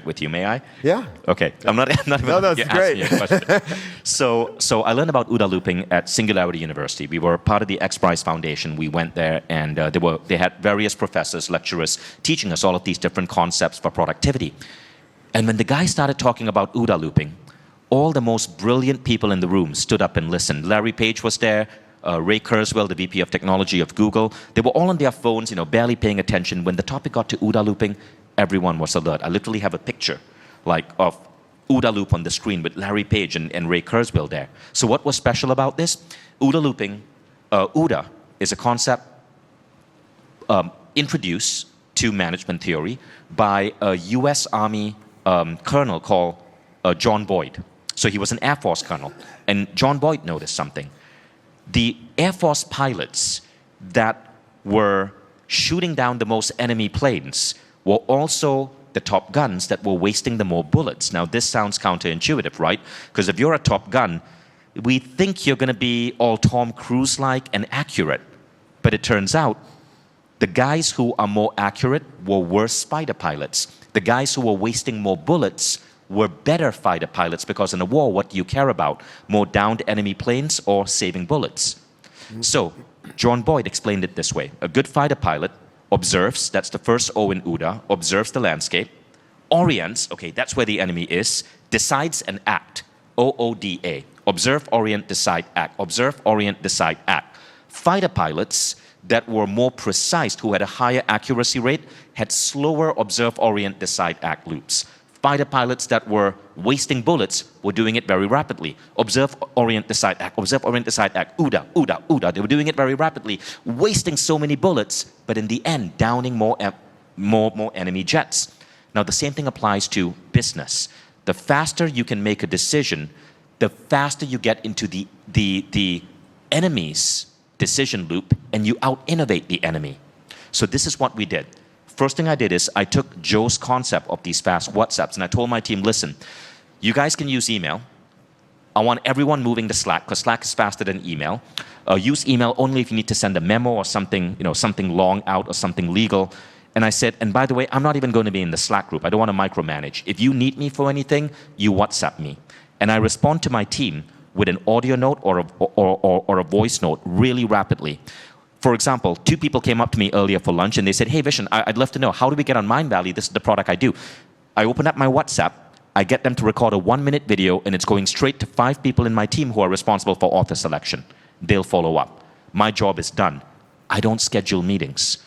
with you, may I? Yeah. Okay, I'm not even No, that's asking you a great. question. So I learned about OODA looping at Singularity University. We were part of the X Prize Foundation. We went there, and they had various professors, lecturers, teaching us all of these different concepts for productivity. And when the guy started talking about OODA looping, all the most brilliant people in the room stood up and listened. Larry Page was there, Ray Kurzweil, the VP of Technology of Google. They were all on their phones, barely paying attention. When the topic got to OODA looping, everyone was alert. I literally have a picture of OODA loop on the screen with Larry Page and Ray Kurzweil there. So what was special about this? OODA looping, OODA is a concept introduced to management theory by a US Army colonel called John Boyd. So he was an Air Force colonel. And John Boyd noticed something. The Air Force pilots that were shooting down the most enemy planes were also the top guns that were wasting the more bullets. Now, this sounds counterintuitive, right? Because if you're a top gun, we think you're going to be all Tom Cruise-like and accurate. But it turns out the guys who are more accurate were worse fighter pilots. The guys who were wasting more bullets were better fighter pilots, because in a war, what do you care about? More downed enemy planes or saving bullets? So John Boyd explained it this way. A good fighter pilot observes, that's the first O in OODA, observes the landscape, orients, okay, that's where the enemy is, decides and act, OODA. Observe, orient, decide, act. Observe, orient, decide, act. Fighter pilots that were more precise, who had a higher accuracy rate, had slower observe, orient, decide, act loops. Fighter pilots that were wasting bullets were doing it very rapidly. Observe, orient, decide, act. Observe, orient, decide, act. OODA, OODA, OODA. They were doing it very rapidly, wasting so many bullets, but in the end, downing more enemy jets. Now, the same thing applies to business. The faster you can make a decision, the faster you get into the enemy's decision loop, and you out-innovate the enemy. So this is what we did. First thing I did is I took Joe's concept of these fast WhatsApps, and I told my team, listen, you guys can use email. I want everyone moving to Slack, because Slack is faster than email. Use email only if you need to send a memo or something, something long out or something legal. And I said, and by the way, I'm not even going to be in the Slack group. I don't want to micromanage. If you need me for anything, you WhatsApp me. And I respond to my team with an audio note or a voice note really rapidly. For example, 2 people came up to me earlier for lunch and they said, hey Vishen, I'd love to know, how do we get on Mindvalley? This is the product I do. I open up my WhatsApp, I get them to record a 1-minute video, and it's going straight to 5 people in my team who are responsible for author selection. They'll follow up. My job is done. I don't schedule meetings.